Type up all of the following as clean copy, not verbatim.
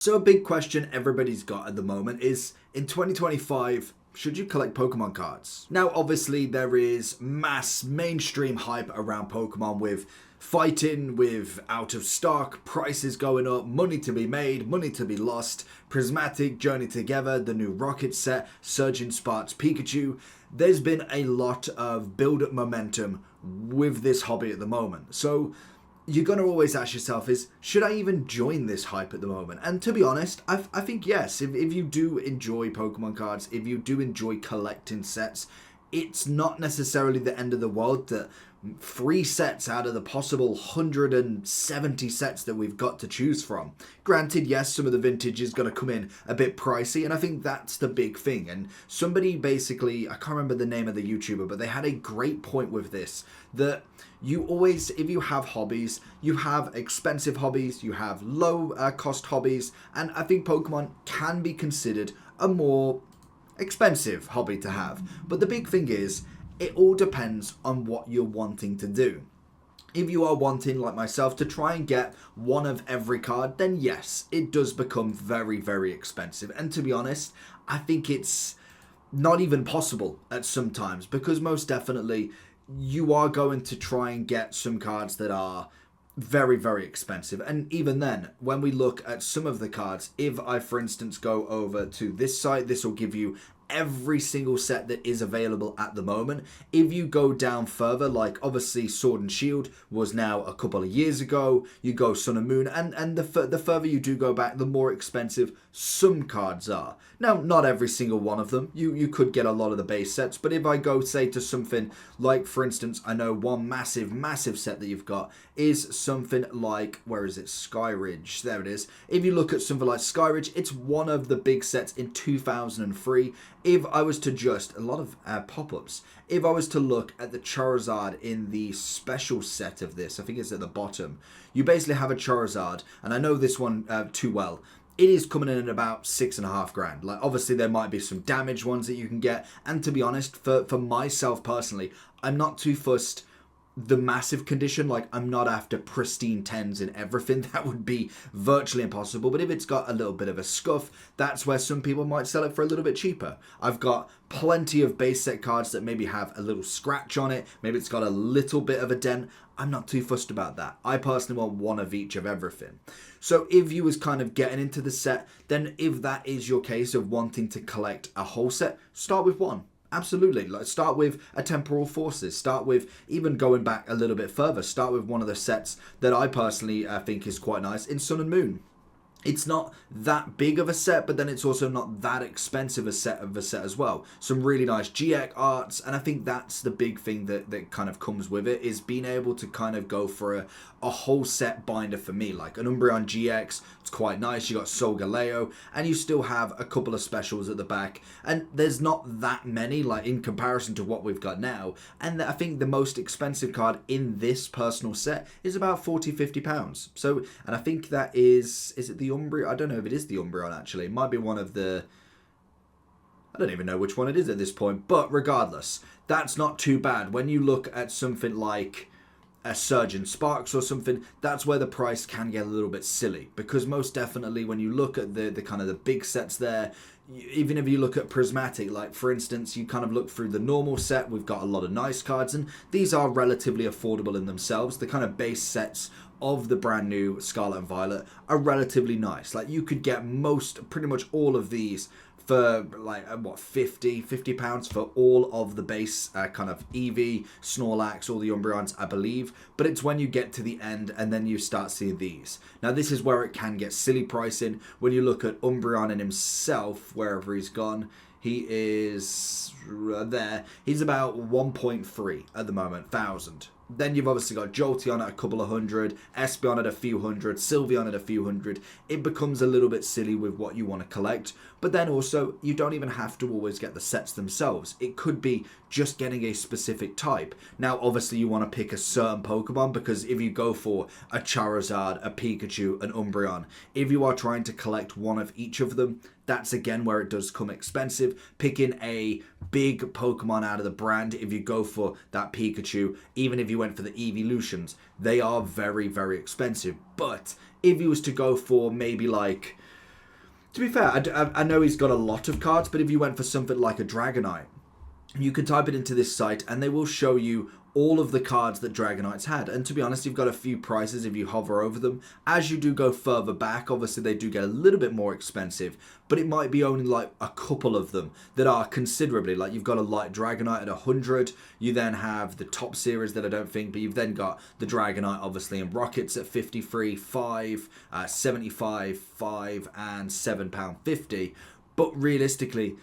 So a big question everybody's got at the moment is, in 2025, should you collect Pokemon cards? Now, obviously, there is mass mainstream hype around Pokemon with fighting, with out of stock, prices going up, money to be made, money to be lost, Prismatic, Journey Together, the new Rocket set, Surging Sparks Pikachu. There's been a lot of build-up momentum with this hobby at the moment. So you're going to always ask yourself is, should I even join this hype at the moment? And to be honest, I think yes. If you do enjoy Pokemon cards, if you do enjoy collecting sets, it's not necessarily the end of the world that 3 sets out of the possible 170 sets that we've got to choose from. Granted, yes, some of the vintage is going to come in a bit pricey, and I think that's the big thing. And somebody basically, I can't remember the name of the YouTuber, but they had a great point with this, that you always, if you have hobbies, you have expensive hobbies, you have low cost hobbies, and I think Pokemon can be considered a more expensive hobby to have. But the big thing is, it all depends on what you're wanting to do. If you are wanting, like myself, to try and get one of every card, then yes, it does become very, very expensive. And to be honest, I think it's not even possible at some times, because most definitely you are going to try and get some cards that are very, very expensive. And even then, when we look at some of the cards, if I, for instance, go over to this site, this will give you every single set that is available at the moment. If you go down further, like obviously Sword and Shield was now a couple of years ago, you go Sun and Moon, and the further you do go back, the more expensive some cards are. Now, not every single one of them. You could get a lot of the base sets, but if I go, say, to something like, for instance, I know one massive set that you've got is something like, where is it? Skyridge. There it is. If you look at something like Skyridge, it's one of the big sets in 2003. If I was to just, a lot of pop-ups, if I was to look at the Charizard in the special set of this, I think it's at the bottom, you basically have a Charizard, and I know this one too well. It is coming in at about 6.5 grand. Like, obviously there might be some damaged ones that you can get, and to be honest, for myself personally, I'm not too fussed the massive condition. Like, I'm not after pristine 10s and everything. That would be virtually impossible. But if it's got a little bit of a scuff, that's where some people might sell it for a little bit cheaper. I've got plenty of base set cards that maybe have a little scratch on it. Maybe it's got a little bit of a dent. I'm not too fussed about that. I personally want one of each of everything. So if you was kind of getting into the set, then if that is your case of wanting to collect a whole set, start with one. Absolutely. Like, start with a Temporal Forces. Start with, even going back a little bit further, start with one of the sets that I personally think is quite nice in Sun and Moon. It's not that big of a set, but then it's also not that expensive a set as well. Some really nice GX arts, and I think that's the big thing that kind of comes with it, is being able to kind of go for a whole set binder for me. Like an Umbreon GX, it's quite nice. You got Solgaleo, and you still have a couple of specials at the back, and there's not that many, like, in comparison to what we've got now. And I think the most expensive card in this personal set is about £40-50. So, and I think that is it the Umbreon? I don't know if it is the Umbreon, actually. It might be one of the... I don't even know which one it is at this point. But regardless, that's not too bad. When you look at something like a Surgeon Sparks or something, that's where the price can get a little bit silly. Because most definitely when you look at the kind of the big sets there, even if you look at Prismatic, like for instance, you kind of look through the normal set, we've got a lot of nice cards, and these are relatively affordable in themselves. The kind of base sets of the brand new Scarlet and Violet are relatively nice. Like, you could get pretty much all of these for like, what, £50 for all of the base kind of Eevee, Snorlax, all the Umbreons, I believe. But it's when you get to the end and then you start seeing these. Now, this is where it can get silly pricing. When you look at Umbreon and himself, wherever he's gone, he is there. He's about 1.3 at the moment, thousand. Then you've obviously got Jolteon at a couple of hundred, Espeon at a few hundred, Sylveon at a few hundred. It becomes a little bit silly with what you want to collect. But then also, you don't even have to always get the sets themselves. It could be just getting a specific type. Now, obviously, you want to pick a certain Pokemon, because if you go for a Charizard, a Pikachu, an Umbreon, if you are trying to collect one of each of them, that's again where it does come expensive. Picking a big Pokemon out of the brand, if you go for that Pikachu, even if you went for the Evolutions, they are very, very expensive. But if you was to go for maybe like, To be fair, I know he's got a lot of cards, but if you went for something like a Dragonite, you can type it into this site and they will show you all of the cards that Dragonites had. And to be honest, you've got a few prices if you hover over them. As you do go further back, obviously they do get a little bit more expensive, but it might be only like a couple of them that are considerably, like you've got a light Dragonite at 100, you then have the top series that I don't think, but you've then got the Dragonite obviously and Rockets at 53, 5, 75, 5 and £7.50. But realistically,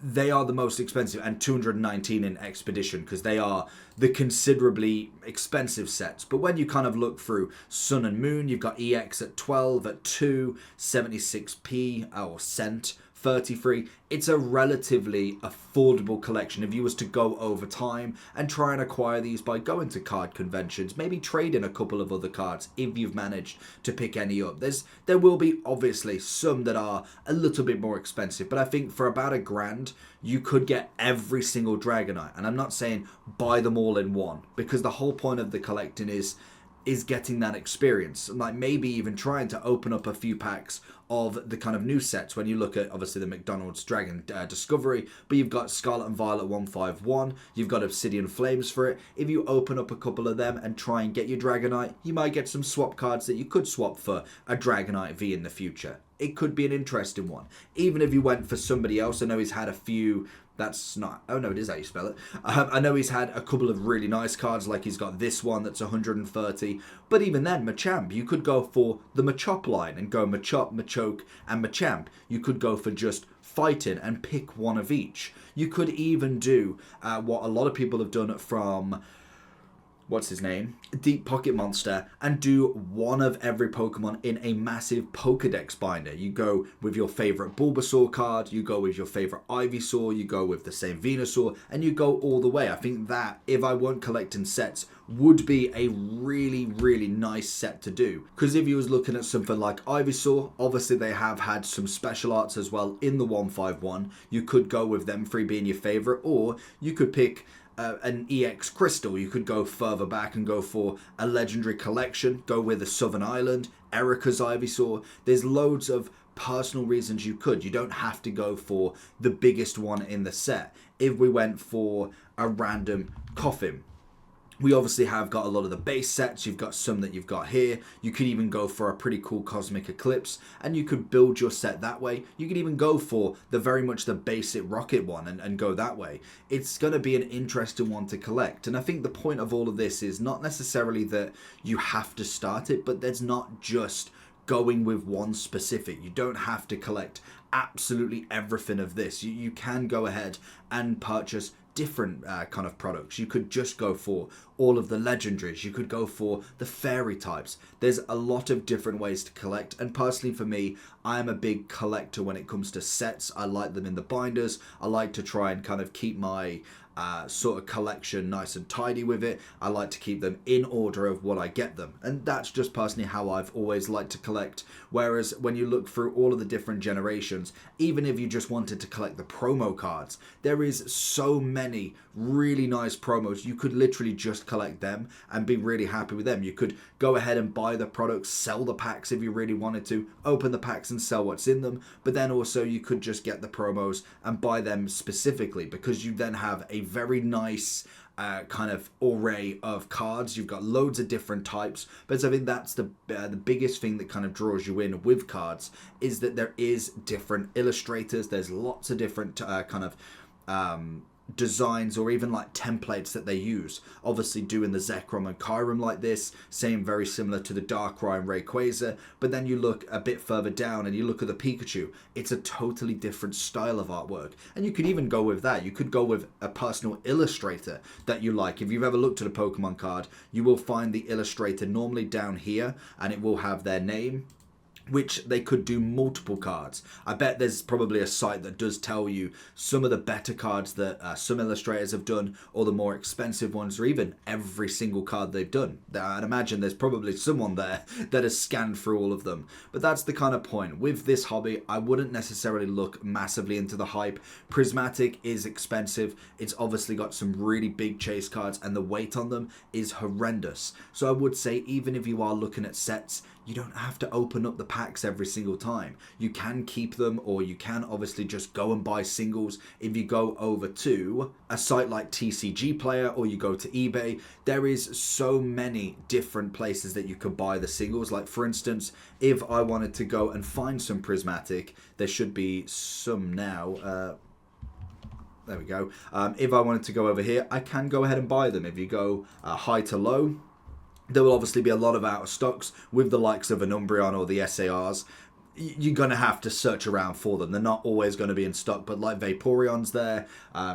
they are the most expensive, and 219 in Expedition, because they are the considerably expensive sets. But when you kind of look through Sun and Moon, you've got EX at 12, at 2, 76p or cent, 33. It's a relatively affordable collection if you was to go over time and try and acquire these by going to card conventions, maybe trade in a couple of other cards if you've managed to pick any up. There will be obviously some that are a little bit more expensive, but I think for about £1,000 you could get every single Dragonite. And I'm not saying buy them all in one, because the whole point of the collecting is getting that experience, and like maybe even trying to open up a few packs of the kind of new sets. When you look at obviously the McDonald's Dragon Discovery, but you've got Scarlet and Violet 151, you've got Obsidian Flames for it. If you open up a couple of them and try and get your Dragonite, you might get some swap cards that you could swap for a Dragonite V in the future. It could be an interesting one. Even if you went for somebody else, I know he's had a few. That's not... Oh, no, it is how you spell it. I know he's had a couple of really nice cards, like he's got this one that's 130. But even then, Machamp, you could go for the Machop line and go Machop, Machoke, and Machamp. You could go for just fighting and pick one of each. You could even do what a lot of people have done from... what's his name? Deep Pocket Monster, and do one of every Pokemon in a massive Pokedex binder. You go with your favorite Bulbasaur card, you go with your favorite Ivysaur, you go with the same Venusaur, and you go all the way. I think that, if I weren't collecting sets, would be a really, really nice set to do. Because if you was looking at something like Ivysaur, obviously they have had some special arts as well in the 151. You could go with them, 3 being your favorite, or you could pick an EX Crystal. You could go further back and go for a legendary collection, go with a Southern Island, Erica's Ivysaur. There's loads of personal reasons you could. You don't have to go for the biggest one in the set. If we went for a random Coffin, we obviously have got a lot of the base sets. You've got some that you've got here. You could even go for a pretty cool Cosmic Eclipse, and you could build your set that way. You could even go for the very much the basic Rocket one and go that way. It's going to be an interesting one to collect. And I think the point of all of this is not necessarily that you have to start it, but there's not just going with one specific. You don't have to collect absolutely everything of this. You can go ahead and purchase different kind of products. You could just go for all of the legendaries. You could go for the fairy types. There's a lot of different ways to collect, and personally for me, I am a big collector when it comes to sets. I like them in the binders. I like to try and kind of keep my sort of collection nice and tidy with it. I like to keep them in order of what I get them, and that's just personally how I've always liked to collect. Whereas when you look through all of the different generations, even if you just wanted to collect the promo cards, there is so many really nice promos. You could literally just collect them and be really happy with them. You could go ahead and buy the products, sell the packs if you really wanted to, open the packs and sell what's in them, but then also you could just get the promos and buy them specifically, because you then have a very nice kind of array of cards. You've got loads of different types, but I think that's the biggest thing that kind of draws you in with cards, is that there is different illustrators. There's lots of different kind of designs, or even like templates that they use. Obviously doing the Zekrom and Kyurem like this, same, very similar to the Darkrai and Rayquaza, but then you look a bit further down and you look at the Pikachu, it's a totally different style of artwork. And you could even go with that. You could go with a personal illustrator that you like. If you've ever looked at a Pokemon card, you will find the illustrator normally down here, and it will have their name, which they could do multiple cards. I bet there's probably a site that does tell you some of the better cards that some illustrators have done, or the more expensive ones, or even every single card they've done. I'd imagine there's probably someone there that has scanned through all of them. But that's the kind of point. With this hobby, I wouldn't necessarily look massively into the hype. Prismatic is expensive. It's obviously got some really big chase cards, and the weight on them is horrendous. So I would say, even if you are looking at sets, you don't have to open up the packs every single time. You can keep them, or you can obviously just go and buy singles. If you go over to a site like TCG Player, or you go to eBay, there is so many different places that you could buy the singles. Like for instance, if I wanted to go and find some Prismatic, there should be some now. There we go. If I wanted to go over here, I can go ahead and buy them. If you go high to low, there will obviously be a lot of out of stocks with the likes of an Umbreon or the SARs. You're going to have to search around for them. They're not always going to be in stock, but like Vaporeon's there.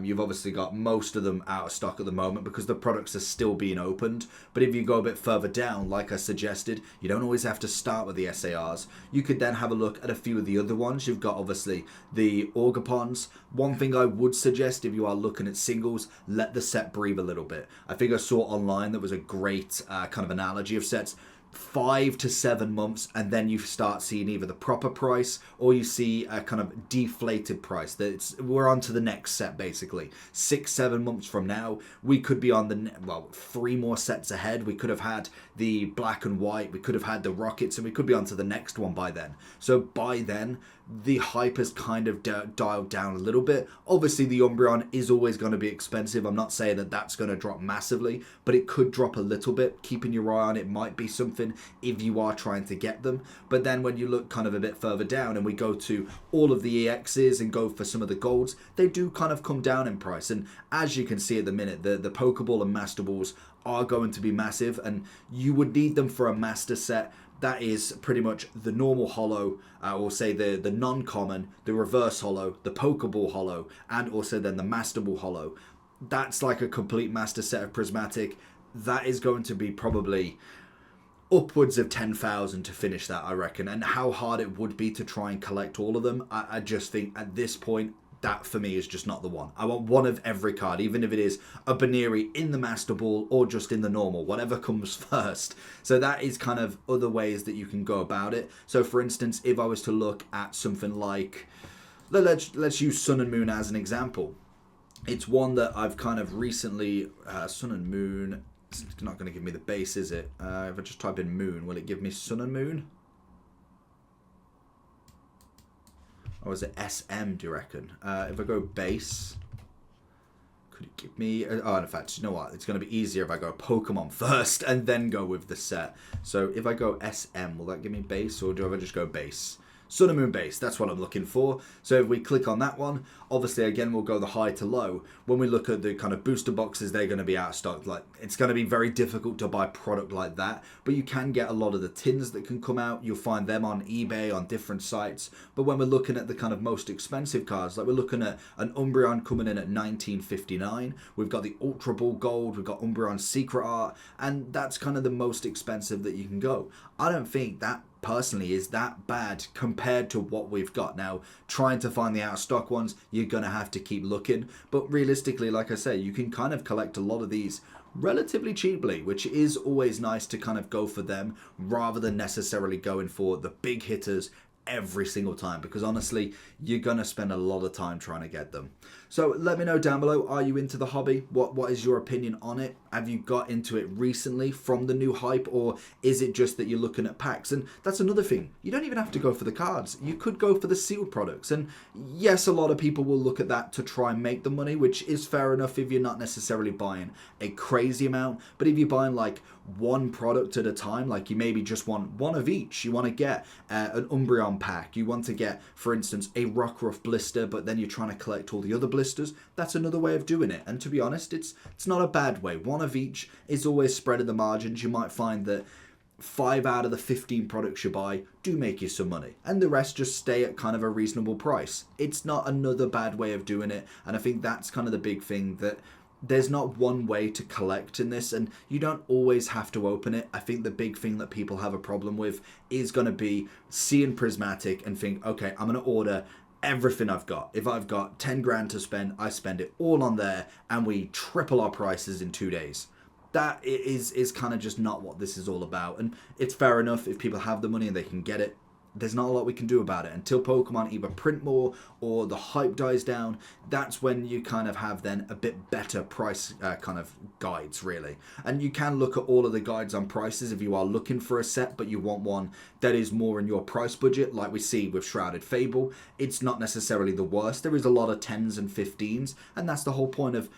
You've obviously got most of them out of stock at the moment because the products are still being opened. But if you go a bit further down, like I suggested, you don't always have to start with the SARs. You could then have a look at a few of the other ones. You've got obviously the Orgapons. One thing I would suggest if you are looking at singles, let the set breathe a little bit. I think I saw online that was a great kind of analogy of sets. 5 to 7 months, and then you start seeing either the proper price or you see a kind of deflated price. We're on to the next set basically. 6-7 months from now, we could be on the 3 more sets ahead. We could have had the black and white, we could have had the rockets, and we could be on to the next one by then. So by then, the hype has kind of dialed down a little bit. Obviously, the Umbreon is always going to be expensive. I'm not saying that that's going to drop massively, but it could drop a little bit. Keeping your eye on it might be something if you are trying to get them. But then when you look kind of a bit further down and we go to all of the EXs and go for some of the golds, they do kind of come down in price. And as you can see at the minute, the Pokeball and Master Balls are going to be massive, and you would need them for a master set. That is pretty much the normal holo, or say the non-common, the reverse holo, the Pokeball holo, and also then the Master Ball holo. That's like a complete master set of Prismatic. That is going to be probably upwards of 10,000 to finish that, I reckon. And how hard it would be to try and collect all of them, I just think at this point, that for me is just not the one. I want one of every card, even if it is a Baneri in the Master Ball or just in the normal, whatever comes first. So that is kind of other ways that you can go about it. So for instance, if I was to look at something like, let's use Sun and Moon as an example. It's one that I've kind of recently, Sun and Moon, it's not going to give me the base, is it? If I just type in Moon, will it give me Sun and Moon? Or is it SM, do you reckon? If I go base, could it give me... Oh, in fact, you know what? It's going to be easier if I go Pokemon first and then go with the set. So if I go SM, will that give me base, or do I just go base? Sun and Moon base, that's what I'm looking for. So if we click on that one, obviously again we'll go the high to low. When we look at the kind of booster boxes, they're going to be out of stock. Like, it's going to be very difficult to buy product like that, but you can get a lot of the tins that can come out. You'll find them on eBay, on different sites. But when we're looking at the kind of most expensive cards, like we're looking at an Umbreon coming in at 1959. We've got the Ultra Ball Gold, we've got Umbreon Secret Art, and that's kind of the most expensive that you can go. I don't think that personally is that bad compared to what we've got now. Trying to find the out of stock ones, you're gonna have to keep looking, but realistically, like I say, you can kind of collect a lot of these relatively cheaply, which is always nice to kind of go for them rather than necessarily going for the big hitters every single time, because honestly you're gonna spend a lot of time trying to get them. So let me know down below, are you into the hobby? What is your opinion on it? Have you got into it recently from the new hype, or is it just that you're looking at packs? And that's another thing, you don't even have to go for the cards, you could go for the sealed products. And yes, a lot of people will look at that to try and make the money, which is fair enough if you're not necessarily buying a crazy amount. But if you're buying like one product at a time, like you maybe just want one of each, you want to get an Umbreon pack, you want to get, for instance, a Rockruff blister, but then you're trying to collect all the other blisters, that's another way of doing it. And to be honest, it's not a bad way. One of each is always spreading the margins. You might find that 5 out of the 15 products you buy do make you some money, and the rest just stay at kind of a reasonable price. It's not another bad way of doing it, and I think that's kind of the big thing, that there's not one way to collect in this, and you don't always have to open it. I think the big thing that people have a problem with is going to be seeing Prismatic and think, okay, I'm going to order everything I've got. If I've got 10 grand to spend, I spend it all on there, and we triple our prices in 2 days. That is kind of just not what this is all about. And it's fair enough if people have the money and they can get it. there's not a lot we can do about it. Until Pokemon either print more or the hype dies down, that's when you kind of have then a bit better price kind of guides, really. And you can look at all of the guides on prices if you are looking for a set, but you want one that is more in your price budget, like we see with Shrouded Fable. It's not necessarily the worst. There is a lot of 10s and 15s, and that's the whole point of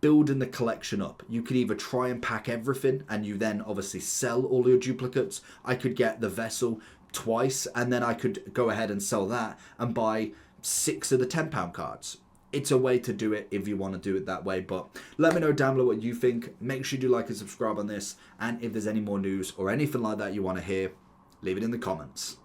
building the collection up. You could either try and pack everything and you then obviously sell all your duplicates. I could get the vessel twice and then I could go ahead and sell that and buy 6 of the £10 cards. It's a way to do it if you want to do it that way, but let me know down below what you think. Make sure you do like and subscribe on this, and if there's any more news or anything like that you want to hear, leave it in the comments.